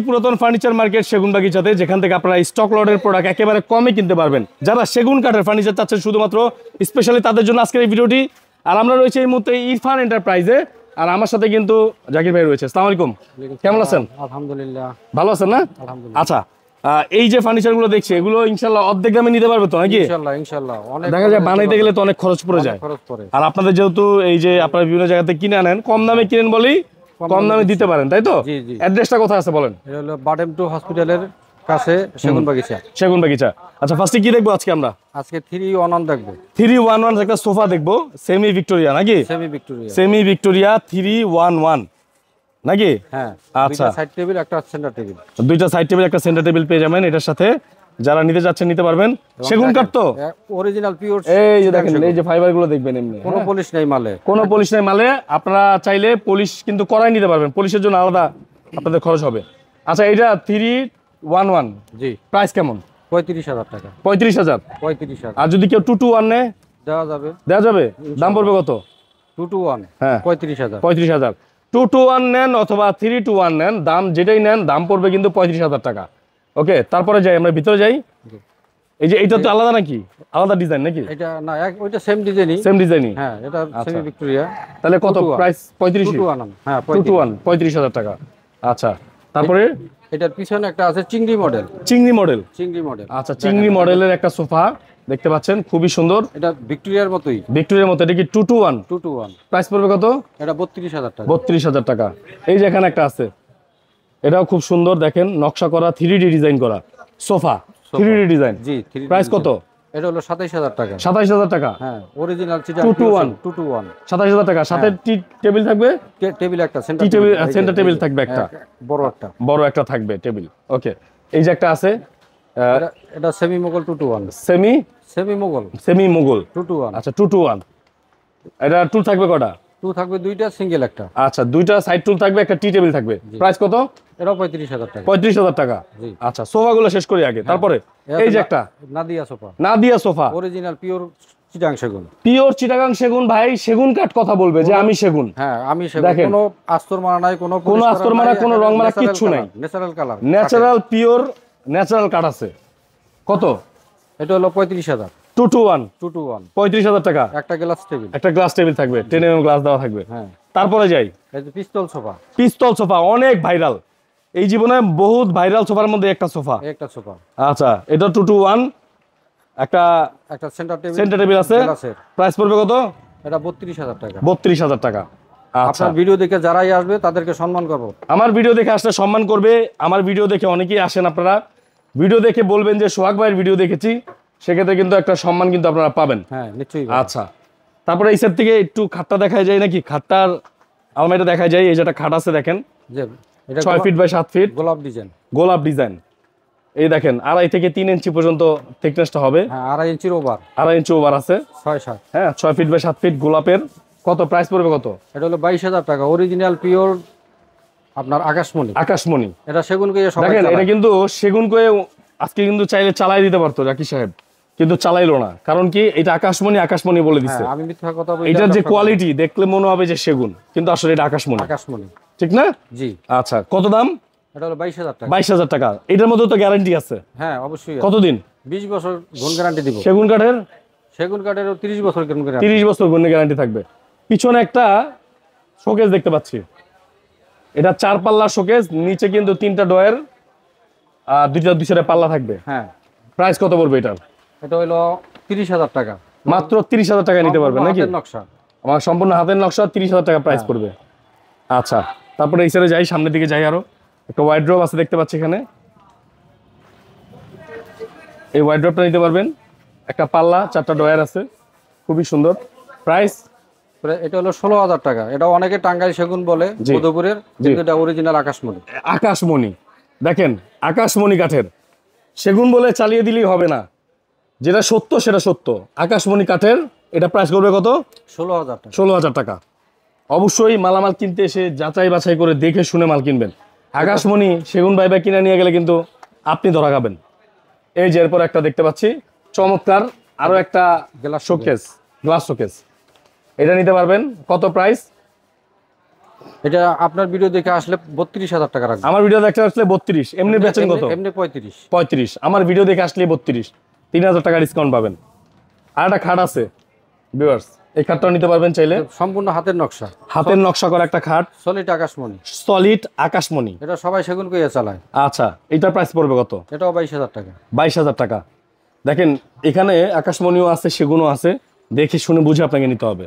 পুরাতন furniture market সেগুনবাগিচাতে, যেখান থেকে আপনারা স্টক লটের প্রোডাক্ট একেবারে কমে কিনতে পারবেন। যারা সেগুন কাঠের ফার্নিচার চাচ্ছেন শুধুমাত্র স্পেশালি তাদের জন্য আজকের এই ভিডিওটি। আর আমরা রয়েছে এই মুহূর্তে ইরফান এন্টারপ্রাইজে, আর আমার সাথে কিন্তু জাকির ভাই রয়েছে। আসসালামু আলাইকুম, কেমন আছেন? আলহামদুলিল্লাহ ভালো আছেন না? আচ্ছা, এই যে ফার্নিচার গুলো দেখছি এগুলো ইনশাল্লাহ অর্ধেক দামে নিতে পারবে তো নাকি? ইনশাল্লাহ দেখা যায় বানাইতে গেলে তো অনেক খরচ পড়ে যায়। আর আপনাদের যেহেতু এই যে আপনারা বিভিন্ন জায়গাতে কিনে আনেন, কম দামে কিনেন বলেই কম দামে দিতে পারেন, তাই তো? অ্যাড্রেসটা কোথায় আছে বলেন? এটা হলো বাডেম টু হসপিটালের কাছে সেগুনবাগিচা। সেগুনবাগিচা। আচ্ছা, ফার্স্টে কি দেখবো আজকে আমরা? আজকে 311 দেখবো। 311 একটা সোফা দেখবো, সেমি ভিক্টোরিয়া নাকি? সেমি ভিক্টোরিয়া 311 নাকি? হ্যাঁ। আচ্ছা, সাইড টেবিল, একটা সেন্টার টেবিল। দুইটা সাইড টেবিল, একটা সেন্টার টেবিল পেয়ে যাবেন এটার সাথে। যারা নিতে যাচ্ছেন নিতে পারবেন। সেগুন কাঠ তো অরিজিনাল পিওর। এই যে দেখেন, এই যে ফাইবার গুলো দেখবেন, এমনি কোনো পলিশ নাই মালে, কোনো পলিশ নাই মালে। আপনারা চাইলে পলিশ কিন্তু করাই নিতে পারবেন, পলিশের জন্য আলাদা আপনাদের খরচ হবে। আচ্ছা, এটা 311 জি, প্রাইস কেমন? 35,000 টাকা। 35,000? 35,000। আর যদি কেউ 221 নেয় দেওয়া যাবে? দেওয়া যাবে। দাম পড়বে কত? 221 হ্যাঁ 35,000। 35,000। 221 নেন অথবা 321 নেন, দাম যেটাই নেন দাম পড়বে কিন্তু 35,000 টাকা। ওকে, তারপরে যাই আমরা ভিতরে যাই। এই যে এটা তো আলাদা নাকি? আলাদা ডিজাইন নাকি? এটা না, ওইটা সেম ডিজাইনই। সেম ডিজাইনই। হ্যাঁ, এটা সেমি ভিক্টোরিয়া। তাহলে কত প্রাইস? 35? 221। হ্যাঁ, 35,000 টাকা। আচ্ছা, তারপরে এটার পিছনে একটা আছে চিংড়ি মডেল। চিংড়ি মডেল? চিংড়ি মডেল। আচ্ছা, চিংড়ি মডেলের একটা সোফা দেখতে পাচ্ছেন, খুবই সুন্দর। এটা ভিক্টোরিয়ার মতোই। ভিক্টোরিয়ার মতো। এটা কি 221? 221। প্রাইস পড়বে কত? এটা 32,000 টাকা। 32,000 টাকা। এই যে এখানে একটা আছে, এটাও খুব সুন্দর, দেখেন নকশা করা, 3D ডিজাইন করা সোফা। 3D design. জি, প্রাইস কত? এটা হলো 27,000 টাকা। 27,000 টাকা। হ্যাঁ, অরিজিনাল চিটাং 221। 27,000 টাকা। সাথে টি টেবিল থাকবে? টেবিল একটা, সেন্টার টেবিল, সেন্টার টেবিল থাকবে একটা, বড় একটা থাকবে টেবিল। ওকে, এই যে একটা আছে, এটা সেমি মোগল 221। সেমি মোগল 221। আচ্ছা, 221। এটা টুল থাকবে কটা? টুল থাকবে দুইটা, সিঙ্গেল একটা। আচ্ছা, দুইটা সাইড টুল থাকবে, একটা টি টেবিল থাকবে। প্রাইস কত? এটাও 35,000 টাকা। 35,000 টাকা। আচ্ছা, সোফাগুলো শেষ করি আগে, তারপরে এই যে একটা Nadia sofa, original pure Chittagong সেগুন। পিওর চিটাগাং সেগুন। ভাই সেগুন কাঠ কথা বলবে যে আমি সেগুন। হ্যাঁ, আমি সেগুন। কোনো আস্তর মারা নাই, কোনো আস্তর মারা, কোনো রং মারা কিচ্ছু নাই। Natural colour, natural pure natural কাঠ আছে। কত? এটা হলো 35,000। 221 35,000 টাকা। একটা গ্লাস টেবিল থাকবে, 10 mm গ্লাস দেওয়া থাকবে। হ্যাঁ, তারপরে যাই, এই যে পিস্তল সোফা অনেক ভাইরাল, এই জীবনে বহুত ভাইরাল সোফার মধ্যে একটা সোফা। আচ্ছা, এটা 221। একটা সেন্টার টেবিল আছে। প্রাইস পড়বে কত? এটা 32,000 টাকা। 32,000 টাকা। আচ্ছা, আপনার ভিডিও দেখে যারাই আসবে তাদেরকে সম্মান করব। আমার ভিডিও দেখে আসলে সম্মান করবে। আমার ভিডিও দেখে অনেকেই আসেন, আপনারা ভিডিও দেখে বলবেন যে সোহাগ ভাইয়ের ভিডিও দেখেছি, সেক্ষেত্রে কিন্তু একটা সম্মান কিন্তু আপনারা পাবেন। হ্যাঁ, নিশ্চয়ই। আচ্ছা, তারপরে এই সাইড থেকে একটু খাটটা দেখা যায় নাকি? খাটটার আলমারিটা দেখা যায়। এই যেটা খাট আছে দেখেন, 6 ফিট বাই 7 ফিট, গোলাপ ডিজাইন। এই দেখেন 2.5 থেকে 3 ইঞ্চি পর্যন্ত থিকনেসটা হবে। হ্যাঁ, 2.5 ইঞ্চির ওভার। 2.5 ইঞ্চি ওভার আছে। 6 হ্যাঁ, 6 ফিট বাই 7 ফিট গোলাপের। কত প্রাইস পড়বে কত? এটা হলো 22,000 টাকা। অরিজিনাল পিওর আপনার আকাশমণি। এটা সেগুন কয়ে সবাই দেখেন, এটা কিন্তু সেগুন কয়ে আজকে কিন্তু চাইলে চালাই দিতে পারতো জাকির সাহেব, কিন্তু চালাইলো না। কারণ কি? এটা আকাশমণি বলে দিচ্ছে। আমি মিথ্যা কথা বলি। এটার যে কোয়ালিটি দেখলে মনে হবে যে সেগুন, কিন্তু আসলে এটা আকাশমণি। ঠিক না? জি। আচ্ছা, কত দাম? এটা হলো 22,000 টাকা। 22,000 টাকা। এটার মধ্যে তো গ্যারান্টি আছে? হ্যাঁ, অবশ্যই। কতদিন? 20 বছর গুণ গ্যারান্টি দিব। সেগুন কাঠের 30 বছর গুণ গ্যারান্টি। 30 বছর গুণ গ্যারান্টি থাকবে। পিছনে একটা শোকেস দেখতে পাচ্ছি, এটা 4 পাল্লা শোকেস, নিচে কিন্তু 3টা ডয়ার আর দুই সাইডে পাল্লা থাকবে। হ্যাঁ। প্রাইস কত পড়বে এটার? এটা হলো 30,000 টাকা। মাত্র 30,000 টাকা নিতে পারবেন নাকি? নকশা আমার সম্পূর্ণ হাতের নকশা, 30,000 টাকা প্রাইস পড়বে। আচ্ছা, তারপরে এই সাইডে যাই, সামনের দিকে যাই। আরো একটা ওয়াইড্রোব আছে দেখতে পাচ্ছি এখানে, এই ওয়াইড্রোবটা নিতে পারবেন। একটা পাল্লা, 4টা ডয়ার আছে, খুবই সুন্দর। প্রাইস? এটা হলো 16,000 টাকা। এটা অনেকে টাঙ্গাইল সেগুন বলে, মধুপুরের, কিন্তু এটা অরিজিনাল আকাশমণি। দেখেন, আকাশমণি কাঠের সেগুন বলে চালিয়ে দিলেই হবে না, যেটা সত্য সেটা সত্য। আকাশমণি কাঠের এটা প্রাইস করবে কত? 16,000 টাকা। অবশ্যই মালামাল কিনতে এসে যাচাই বাছাই করে দেখে শুনে মাল কিনবেন। আকাশমণি সেগুন ভাই কিনে নিয়ে গেলে কিন্তু আপনি ধরা খাবেন। এই যে এরপর একটা দেখতে পাচ্ছি চমৎকার, আরো একটা গ্লাস শোকেস। এটা নিতে পারবেন। কত প্রাইস? এটা আপনার ভিডিও দেখে আসলে 32,000 টাকা রাখবেন। আমার ভিডিও দেখতে আসলে 32, এমনি বেচেন কত? এমনি 35। 35, আমার ভিডিও দেখে আসলে 32, 3000 টাকা ডিসকাউন্ট পাবেন। আর একটা খাট আছে ভিউয়ার্স, এই খাটটাও নিতে পারবেন চাইলে। সম্পূর্ণ হাতের নকশা, হাতের নকশা করা একটা খাট, সলিড আকাশমণি। সলিড আকাশমণি। এটা সবাই সেগুন কইয়া চালায়। আচ্ছা, এটার প্রাইস পড়বে কত? এটাও 22,000 টাকা। 22,000 টাকা। দেখেন এখানে আকাশমণিও আছে, সেগুনও আছে, দেখে শুনে বুঝে আপনাকে নিতে হবে।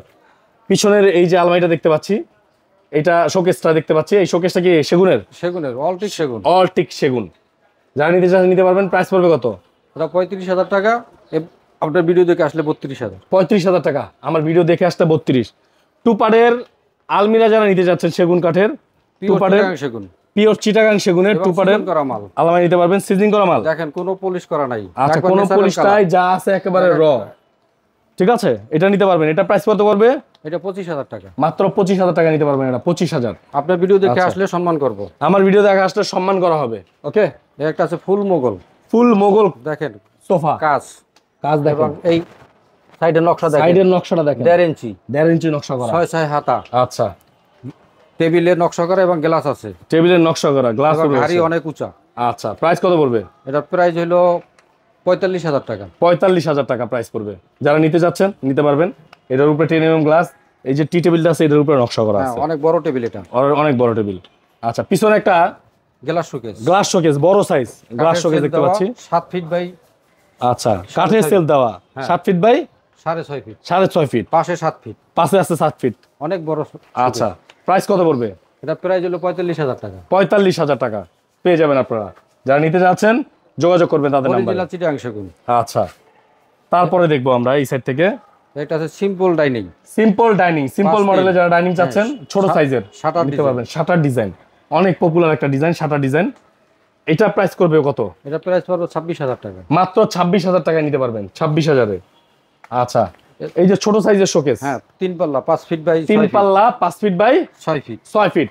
পিছনের এই যে আলমারিটা দেখতে পাচ্ছি, এটা শোকেসটা দেখতে পাচ্ছি, এই শোকেসটা কি সেগুনের? সেগুনের, অলটিক সেগুন। অলটিক সেগুন। যারা নিতে চান নিতে পারবেন। প্রাইস পড়বে কত? এটা 35,000 টাকা। আপনার ভিডিও দেখে আসলে 32,000। 35,000 টাকা, আমার ভিডিও দেখে আসতে 32। টুপারের আলমিরা যারা নিতে যাচ্ছেন সেগুন কাঠের, টুপারের সেগুন, পিওর চিটাগাং সেগুনের টুপারের করা মাল আলমারি নিতে পারবেন, সিজনিং করা মাল। দেখেন কোনো পলিশ করা নাই। আচ্ছা, কোনো পলিশটাই যা আছে একেবারে র। ঠিক আছে, এটা নিতে পারবেন। এটা প্রাইস কত পড়বে? এটা 25,000 টাকা। মাত্র 25,000 টাকা নিতে পারবেন। এটা 25,000। আপনার ভিডিও দেখে আসলে সম্মান করব। আমার ভিডিও দেখে আসলে সম্মান করা হবে। ওকে, একটা আছে ফুল মোগল। ফুল মোগল দেখেন সোফা, কাজ দেখেন। এই সাইডের নকশা দেখেন, সাইডের নকশাটা দেখেন, 1.5 ইঞ্চি, 1.5 ইঞ্চি নকশা করা, 6 হাতা। আচ্ছা, টেবিলের নকশা করা এবং গ্লাস আছে। টেবিলের নকশা করা, গ্লাস এবং হাড়ি অনেক উঁচা। আচ্ছা, প্রাইস কত পড়বে? এটা প্রাইস হলো 45,000 টাকা। 45,000 টাকা প্রাইস পড়বে। যারা নিতে যাচ্ছেন নিতে পারবেন। এটার উপরে 10 mm গ্লাস, এই যে টি টেবিলটা আছে এটার উপরে নকশা করা আছে। অনেক বড় টেবিল এটা, অনেক বড় টেবিল। আচ্ছা, পিছনে একটা গ্লাস শোকেস, বড় সাইজ গ্লাস শোকেস দেখতে পাচ্ছি। 7 ফিট বাই, আচ্ছা, কাঠের সেল দেওয়া, 7 ফিট বাই 6.5 ফিট, 6.5 ফিট, পাশে 7 ফিট, পাশে আছে 7 ফিট, অনেক বড়। আচ্ছা, প্রাইস কত পড়বে? এটা প্রাইস হলো 45,000 টাকা। 45,000 টাকা পেয়ে যাবেন আপনারা। যারা নিতে যাচ্ছেন যোগাযোগ করবেন তাদের নাম্বারে। অরিজিনাল চিটাগাং সেগুন। আচ্ছা, তারপরে দেখবো আমরা এই সাইড থেকে। এটা আছে সিম্পল ডাইনিং। সিম্পল মডেলে যারা ডাইনিং চাচ্ছেন, ছোট সাইজের নিতে পারবেন। শাটার ডিজাইন, অনেক পপুলার একটা ডিজাইন, শাটার ডিজাইন। এটা প্রাইস করবে কত? এটা প্রাইস পড়বে 26,000 টাকা। মাত্র 26,000 টাকায় নিতে পারবেন, 26,000-এ। আচ্ছা, এই যে ছোট সাইজের শোকেস, 3 পাল্লা 5 ফিট বাই 3 পাল্লা 5 ফিট বাই 6 ফিট, 6 ফিট,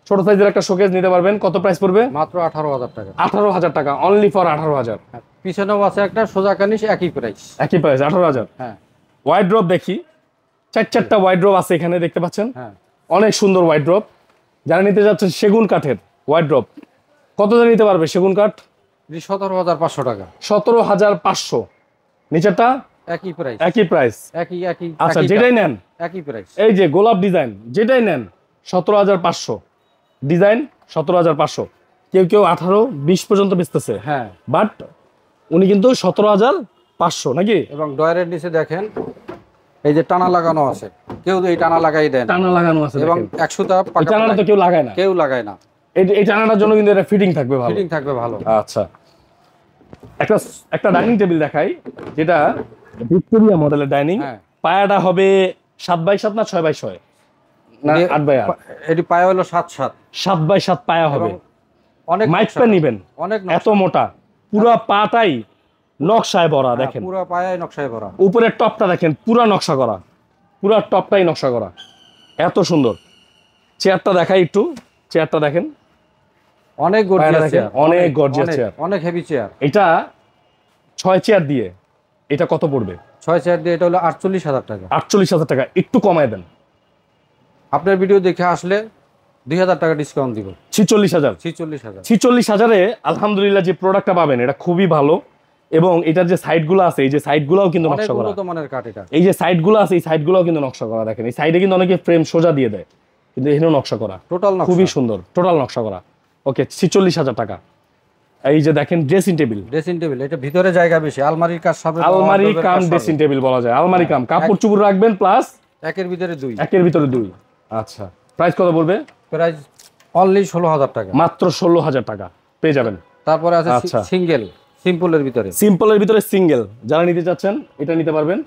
ছোট সাইজের একটা শোকেস নিতে পারবেন। কত প্রাইস পড়বে? মাত্র 18,000 টাকা। 18,000 টাকা, অনলি ফর 18,000। পিছনেও আছে একটা সোজা কানিশ, একই প্রাইস। 18,000। হ্যাঁ, ওয়াইড্রপ দেখি, 4টা ওয়াইড্রপ আছে এখানে দেখতে পাচ্ছেন। হ্যাঁ, অনেক সুন্দর ওয়াইড্রপ। যারা নিতে যাচ্ছেন সেগুন কাঠের ওয়াইড্রপ, কত দিয়ে নিতে পারবে সেগুন কাঠ? 17,500 টাকা। 17,500। নিচেরটা একই প্রাইস, একই প্রাইস। আচ্ছা, যেটাই নেন একই প্রাইস। এই যে গোলাপ ডিজাইন, যেটাই নেন 17,500, ডিজাইন 17,500। কেউ 18-20 পর্যন্ত বেচতেছে। হ্যাঁ, বাট উনি কিন্তু 17,500 নাকি? এবং ডয়ারের নিচে দেখেন এই যে টানা লাগানো আছে, কেউ এই টানা লাগাই দেন, টানা লাগানো আছে এবং দেখেন। 100টা এই টানাটা তো কেউ লাগায় না, লাগায় না। এই টানাটার জন্য কিন্তু এটা ফিটিং থাকবে ভালো, ফিটিং থাকবে ভালো। আচ্ছা, একটা ডাইনিং টেবিল দেখাই, যেটা ভিক্টোরিয়া মডেলের ডাইনিং। হ্যাঁ, পায়াটা হবে 7x7 না 6x6 না 8x8? এটি পায়া হলো 7/7, 7x7 পায়া হবে। অনেক মাইকটা নিবেন, অনেক এত মোটা, পুরো পাটাই নকশায় ভরা। দেখেন পুরো পায়ায় নকশায় ভরা। উপরের টপটা দেখেন, পুরো নকশা করা, পুরো টপটাই নকশা করা, এত সুন্দর। চেয়ারটা দেখাই একটু, চেয়ারটা দেখেন, অনেক গর্জিয়াস চেয়ার, অনেক গর্জিয়াস চেয়ার, অনেক হেভি চেয়ার। এটা 6 চেয়ার দিয়ে এটা কত পড়বে? 6 চেয়ার দিয়ে এটা হলো 48,000 টাকা। 48,000 টাকা, একটু কমায় দেন। আপনার ভিডিও দেখে আসলে 2,000 টাকা ডিসকাউন্ট দিব। 46,000। 46,000-এ আলহামদুলিল্লাহ যে প্রোডাক্টটা পাবেন এটা খুবই ভালো। এবং এটার যে সাইডগুলো আছে, এই যে সাইডগুলোও কিন্তু নকশা করা, উন্নত মানের কাঠ এটা। এই যে সাইডগুলো আছে এই সাইডগুলোও কিন্তু নকশা করা। দেখেন এই সাইডে কিন্তু অনেকে ফ্রেম সোজা দিয়ে দেয়, কিন্তু এখানেও নকশা করা, টোটাল নকশা, খুবই সুন্দর, টোটাল নকশা করা। ওকে, 46,000 টাকা। এই যে দেখেন ড্রেসিং টেবিল, এটা ভিতরে জায়গা বেশি, আলমারির কাজ সব, আলমারি কাম ড্রেসিং টেবিল বলা যায়। আলমারি কাম, কাপড় চুপড় রাখবেন প্লাস একের ভিতরে দুই। আচ্ছা, প্রাইস কত পড়বে? প্রাইস অনলি 16,000 টাকা। মাত্র 16,000 টাকা পেয়ে যাবেন। তারপরে আছে সিঙ্গেল, সিম্পলের ভিতরে সিঙ্গেল। যারা নিতে চাচ্ছেন এটা নিতে পারবেন,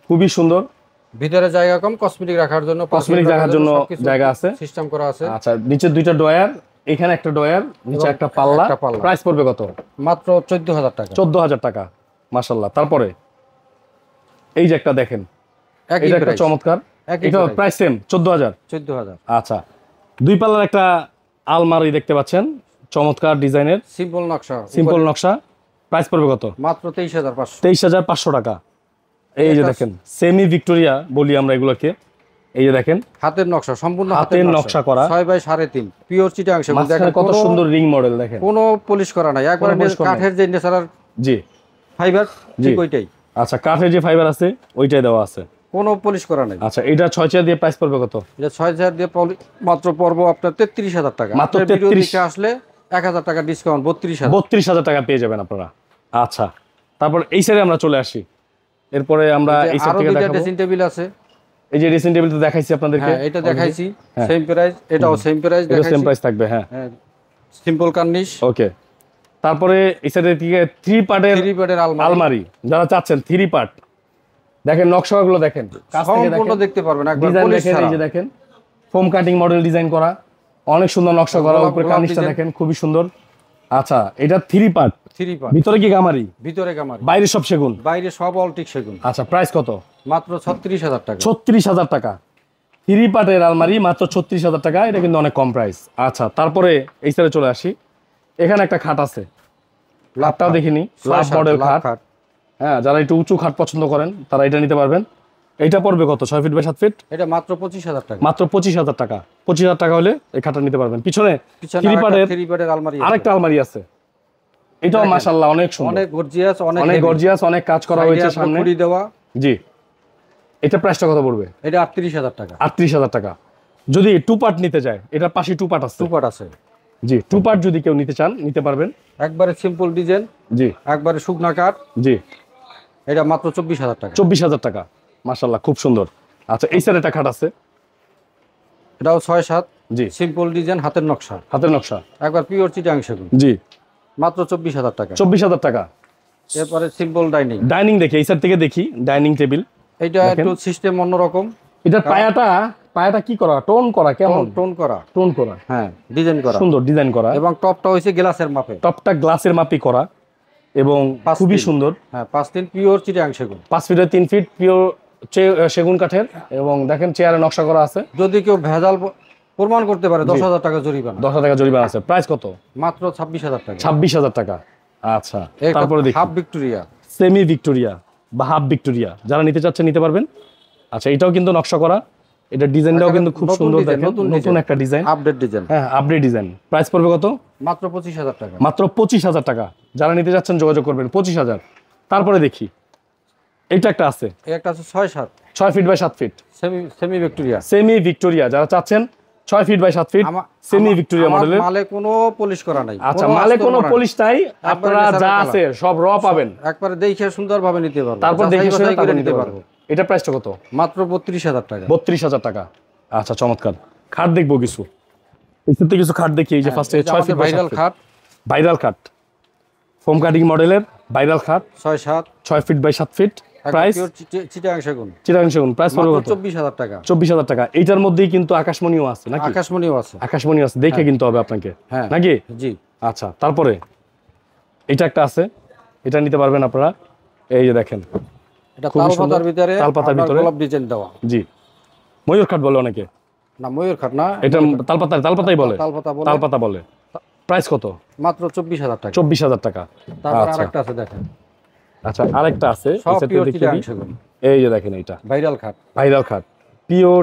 খুবই সুন্দর। ভিতরে জায়গা কম, কসমেটিক রাখার জন্য জায়গা আছে, সিস্টেম করা আছে। আচ্ছা, নিচে 2টা ডয়ার, এখানে একটা ডয়ার, নিচে একটা পাল্লা। প্রাইস পড়বে কত? মাত্র 14,000 টাকা। 14,000 টাকা, মাশাআল্লাহ। তারপরে এই যে একটা দেখেন, এটা একটা চমৎকার, এটা প্রাইস সেম 14,000। আচ্ছা, 2 পাল্লার একটা আলমারি দেখতে পাচ্ছেন, চমৎকার ডিজাইনের, সিম্পল নকশা। প্রাইস পড়বে কত? মাত্র 23,500। 23,500 টাকা। এই যে দেখেন সেমি ভিক্টোরিয়া বলি আমরা এগুলোকে, এই যে দেখেন হাতের নকশা, সম্পূর্ণ হাতের নকশা করা, 6x3.5 পিওর চিটাং সেগুন। দেখেন কত সুন্দর রিং মডেল, দেখেন কোনো পলিশ করা নাই, একবার কাঠের যে ন্যাচারাল জি ফাইবার ঠিক ওইটাই। আচ্ছা, কাঠের যে ফাইবার আছে ওইটাই দেওয়া আছে, কোনো পলিশ করা নাই। আচ্ছা, এটা 6 চেয়ার দিয়ে প্রাইস পড়বে কত? এটা 6000 দিয়ে মাত্র পড়বো আপনার 33000 টাকা। মাত্র ভিডিও 33 দেখে আসলে 1000 টাকা ডিসকাউন্ট, 32000 টাকা পেয়ে যাবেন আপনারা। আচ্ছা, তারপর এই সাইডে আমরা চলে আসি, এরপরে আমরা এই সাইড থেকে দেখাবো। ড্রেসিং টেবিল আছে, এই যে ড্রেসিং টেবিল তো দেখাইছি আপনাদেরকে, হ্যাঁ এটা দেখাইছি, সেম প্রাইস, এটাও সেম প্রাইস দেখাইছি, সেম প্রাইস থাকবে। হ্যাঁ, সিম্পল কার্নিশ। ওকে, তারপরে এই সাইডে থেকে 3 পার্টের আলমারি যারা চাচ্ছেন 3 পার্ট, দেখেন নকশাগুলো দেখেন, কাছ থেকে সম্পূর্ণ দেখতে পারবেন, একবার ডিজাইন পলিশ দেখেন, ছাড়া। এই যে দেখেন ফোম কাটিং মডেল ডিজাইন করা, অনেক সুন্দর নকশা করা, উপরে কার্নিশটা দেখেন খুবই সুন্দর। আচ্ছা, এটা 3 পার্ট, ভিতরে কি গামারি? ভিতরে গামারি, বাইরে সব সেগুন? বাইরে সব অলটিক সেগুন। আচ্ছা, প্রাইস কত? মাত্র 36000 টাকা। 36000 টাকা 3 পার্টের আলমারি, মাত্র 36000 টাকা। এটা কিন্তু অনেক কম প্রাইস। আচ্ছা, তারপরে এই সাইডে চলে আসি, এখানে একটা খাট আছে, লাভটাও দেখিনি, লাভ মডেল খাট। হ্যাঁ, যারা একটু উঁচু খাট পছন্দ করেন তারা এটা নিতে পারবেন। এটা পড়বে কত? 6 ফিট বাই 7 ফিট, এটা মাত্র 25000 টাকা। মাত্র 25000 টাকা। 25000 টাকা হলে এই খাটটা নিতে পারবেন। পিছনে 3 পার্টের আলমারি, আরেকটা আলমারি আছে, এটাও মাশাআল্লাহ অনেক সুন্দর, অনেক গর্জিয়াস, অনেক গর্জিয়াস, অনেক কাজ করা হয়েছে সামনে খুঁড়ি দেওয়া। জি, এটা প্রাইসটা কত পড়বে? এটা 38000 টাকা। 38000 টাকা। যদি 2 পার্ট নিতে চায়, এটার পাশে 2 পার্ট আছে, 2 পার্ট আছে। জি, 2 পার্ট যদি কেউ নিতে চান নিতে পারবেন। একবারে সিম্পল ডিজাইন, জি, একবারে শুকনা কাঠ। জি, এটা মাত্র 24000 টাকা। 24000 টাকা, মাশাআল্লাহ খুব সুন্দর। আচ্ছা, এই সাইডে একটা খাট আছে, এটাও 6-7, জি, সিম্পল ডিজাইন, হাতের নকশা, হাতের নকশা, একবার পিওর চিটাং সেগুন। জি, মাত্র 24000 টাকা। 24000 টাকা। এরপরে সিম্পল ডাইনিং, ডাইনিং দেখি, এই সাইড থেকে দেখি ডাইনিং টেবিল। এটা একটু সিস্টেম অন্যরকম। এটার পায়াটা কি করা? টোন করা, কেমন টোন করা? টোন করা, হ্যাঁ, ডিজাইন করা, সুন্দর ডিজাইন করা, এবং টপটা হইছে গ্লাসের মাপে, টপটা গ্লাসের মাপি করা এবং খুবই সুন্দর। হ্যাঁ, 5-3 পিওর চিটাং সেগুন, 5 ফিটের 3 ফিট পিওর সেগুন কাঠের, এবং দেখেন চেয়ারে নকশা করা আছে। যদি কেউ ভেজাল প্রমাণ করতে পারে 10000 টাকা জরিমানা। 10000 টাকা জরিমানা আছে। প্রাইস কত? মাত্র 26000 টাকা। 26000 টাকা। আচ্ছা, তারপরে দেখি হাফ ভিক্টোরিয়া, সেমি ভিক্টোরিয়া বা হাফ ভিক্টোরিয়া, যারা নিতে চাচ্ছেন নিতে পারবেন। আচ্ছা, এটাও কিন্তু নকশা করা, এটা ডিজাইনটাও কিন্তু খুব সুন্দর, দেখেন নতুন একটা ডিজাইন, আপডেট ডিজাইন। হ্যাঁ, আপডেট ডিজাইন। প্রাইস পড়বে কত? মাত্র 25000 টাকা। মাত্র 25000 টাকা। যারা নিতে যাচ্ছেন যোগাযোগ করবেন, 25000। তারপরে দেখি এটা একটা আছে, একটা আছে 6-7, 6 feet by 7 feet, semi Victoria, semi Victoria. যারা চাচ্ছেন 6 feet by 7 feet semi Victoria মডেলের, মালে কোনো পলিশ করা নাই। আচ্ছা, মালে কোনো পলিশ নাই, আপনারা যা আছে সব র পাবেন, একবারে দেখে সুন্দরভাবে নিতে পারবেন, তারপর দেখে শুনে করে নিতে পারবেন। এটা প্রাইসটা কত? মাত্র 32000 টাকা। 32000 টাকা। আচ্ছা, চমৎকার। খাট দেখবো কিছু, এই থেকে কিছু খাট দেখি। এই যে ফার্স্টে 6 ফিট ভাইরাল খাট, ভাইরাল খাট, ফোম কাটিং মডেলের ভাইরাল খাট, 6 feet by 7 feet. Price Chittagong সেগুন, প্রাইস পড়বে কত? 24000 টাকা। 24000 টাকা। এইটার মধ্যেই কিন্তু আকাশমণিও আছে নাকি? আকাশমণিও আছে, আকাশমণি আছে, দেখে কিনতে হবে আপনাকে নাকি? জি। আচ্ছা, তারপরে এটা একটা আছে, এটা নিতে পারবেন আপনারা। এই যে দেখেন, এটা তালপাতার ভিতরে, তালপাতার ভিতরে গোলাপ ডিজাইন দেওয়া। জি, ময়ূর খাট বলে অনেকে, না ময়ূর খাট না, এটা তালপাতাই বলে, তালপাতা বলে। প্রাইস কত? মাত্র 24000 টাকা। 24000 টাকা। তারপর আরেকটা আছে দেখেন। আচ্ছা, আরেকটা আছে, সব পিওর চিটাং সেগুন। এই যে দেখেন, এটা ভাইরাল খাট, ভাইরাল খাট, পিওর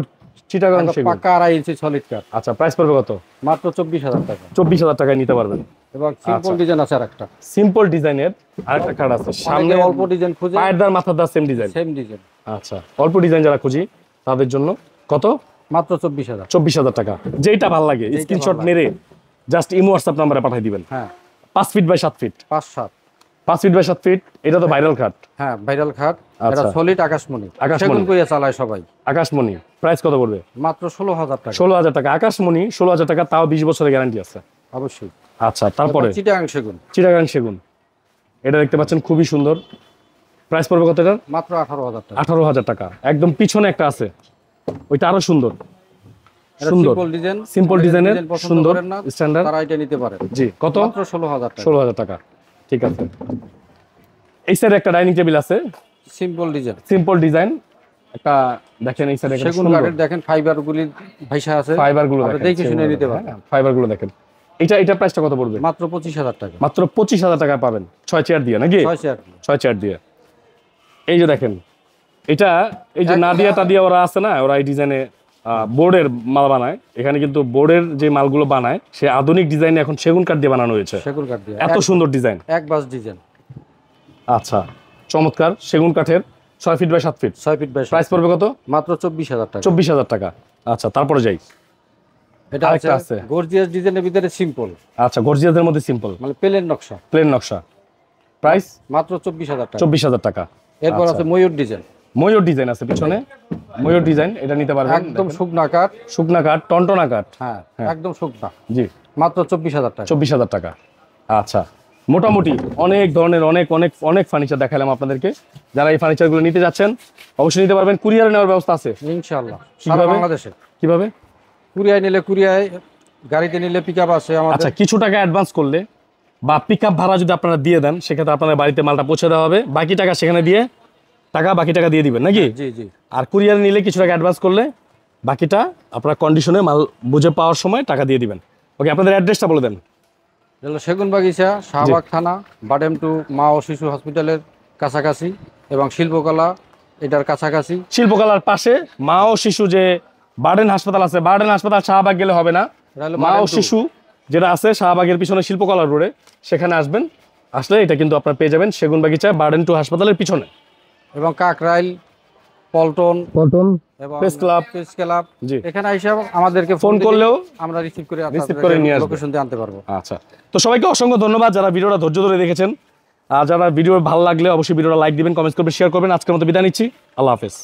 চিটাগাং সেগুন, পাকা আড়াই ইঞ্চি সলিড কাঠ। আচ্ছা, প্রাইস পড়বে কত? মাত্র 24000 টাকা। 24000 টাকায় নিতে পারবেন। এবং সিম্পল ডিজাইন আছে আরেকটা, সিম্পল ডিজাইনের আরেকটা কার্ড আছে, সামনে অল্প ডিজাইন খুঁজে, পায়ের দার মাথার দার সেম ডিজাইন, সেম ডিজাইন। আচ্ছা, অল্প ডিজাইন যারা খুঁজি তাদের জন্য কত? মাত্র 24000। 24000 টাকা। যেটা ভালো লাগে স্ক্রিনশট মেরে জাস্ট ইমো হোয়াটসঅ্যাপ নম্বরে পাঠিয়ে দিবেন। হ্যাঁ, 5 feet by 7 feet, 5 feet by 7 feet. এটা তো ভাইরাল খাট। হ্যাঁ, ভাইরাল খাট, এটা সলিড আকাশমণি, সেগুন কইয়া চালায় সবাই। আকাশমণি। প্রাইস কত পড়বে? মাত্র 16000 টাকা। 16000 টাকা। আকাশমণি 16000 টাকা, তাও 20 বছরের গ্যারান্টি আছে অবশ্যই। আচ্ছা, তারপরে চিটাগাং সেগুন, চিটাগাং সেগুন, এটা দেখতে পাচ্ছেন খুবই সুন্দর। প্রাইস পড়বে কত এটার? মাত্র 18000 টাকা। 18000 টাকা। একদম পিছনে একটা আছে, ওইটা আরো সুন্দর, সুন্দর সিম্পল ডিজাইনের, সুন্দর স্ট্যান্ডার্ড, তারা এটা নিতে পারে। জি, কত? মাত্র 16000 টাকা। 16000 টাকা। ঠিক আছে। এই সাইডে একটা ডাইনিং টেবিল আছে, সিম্পল ডিজাইন, সিম্পল ডিজাইন একটা, দেখেন এই সাইডে সেগুন কাঠের, দেখেন ফাইবার গুলি ভাইসা আছে, ফাইবার গুলো দেখে শুনে নিতে পারেন। ফাইবার গুলো দেখেন। এটা প্রাইসটা কত পড়বে? মাত্র 25000 টাকা। মাত্র 25000 টাকা পাবেন, 6 চেয়ার দিয়ে নাকি? 6 চেয়ার দিয়ে। এই যে দেখেন, এটা এই যে নাদিয়া টাদিয়া ওরা আছে না, ওরা এই ডিজাইনে বোর্ডের মাল বানায়, এখানে কিন্তু বোর্ডের যে মালগুলো বানায় সে আধুনিক ডিজাইনে এখন সেগুন কাঠ দিয়ে বানানো হয়েছে। সেগুন কাঠ দিয়ে এত সুন্দর ডিজাইন, এক বাস ডিজাইন। আচ্ছা চমৎকার, সেগুন কাঠের 6 feet by 7 feet. 6 feet by. Price পড়বে কত? মাত্র 24,000 টাকা। 24,000 টাকা। আচ্ছা তারপরে যাই, এটা আছে গর্জিয়াস ডিজাইনের ভিতরে সিম্পল। আচ্ছা গর্জিয়াসের মধ্যে সিম্পল, মানে প্লেন নকশা। প্লেন নকশা। প্রাইস মাত্র 24,000 টাকা। 24,000 টাকা। এরপর আছে ময়ূর ডিজাইন। ময়ূর ডিজাইন আছে পিছনে, ময়ূর ডিজাইন, এটা নিতে পারবেন। একদম শুকনা কাঠ। শুকনা কাঠ, টনটনা কাঠ। হ্যাঁ একদম শুকনা। জি মাত্র 24,000 টাকা। 24,000 টাকা। আচ্ছা মোটামুটি অনেক ধরনের অনেক অনেক অনেক ফার্নিচার দেখালাম আপনাদেরকে। যারা এই ফার্নিচারগুলো নিতে যাচ্ছেন অবশ্যই নিতে পারবেন। কুরিয়ারে নেওয়ার ব্যবস্থা আছে ইনশাআল্লাহ সারা বাংলাদেশে। কিভাবে? কুরিয়ায় নিলে কুরিয়ায়, গাড়িতে নিলে পিকআপ আছে আমাদের। আচ্ছা কিছু টাকা অ্যাডভান্স করলে বা পিকআপ ভাড়া যদি আপনারা দিয়ে দেন সেক্ষেত্রে আপনাদের বাড়িতে মালটা পৌঁছে দেওয়া হবে, বাকি টাকা সেখানে দিয়ে বাকি টাকা দিয়ে দিবেন নাকি? জি জি। আর কুরিয়ারে নিলে কিছু টাকা অ্যাডভান্স করলে বাকিটা আপনার কন্ডিশনে মাল বুঝে পাওয়ার সময় টাকা দিয়ে দিবেন। ওকে আপনাদের অ্যাড্রেসটা বলে দেন। সেগুনবাগিচা, শাহবাগ থানা, বাডেম টু মা ও শিশু হসপিটালের কাছাকাছি এবং শিল্পকলা এটার কাছাকাছি। শিল্পকলার পাশে মা ও শিশু যে বার্ডেন হাসপাতাল আছে, বার্ডেন হাসপাতাল শাহবাগ গেলে হবে না, মা ও শিশু যেটা আছে শাহবাগের পিছনে শিল্পকলা রোডে, সেখানে আসবেন। আসলে এটা কিন্তু আপনারা পেয়ে যাবেন সেগুনবাগিচা বার্ডেন টু হাসপাতালের পিছনে। এবং কাকরাইল, পল্টন এবং প্রেস ক্লাব, জি এখানে এসে আমাদেরকে ফোন করলেও আমরা রিসিভ করে নিয়ে আসবো, লোকেশন দিয়ে আনতে পারবো। আচ্ছা তো সবাইকে অসংখ্য ধন্যবাদ যারা ভিডিওটা ধৈর্য ধরে দেখেছেন। আর যারা ভিডিও ভালো লাগলে অবশ্যই ভিডিওটা লাইক দিবেন, কমেন্ট করবেন, শেয়ার করবেন। আজকের মতো বিদায় নিচ্ছি, আল্লাহ হাফেজ।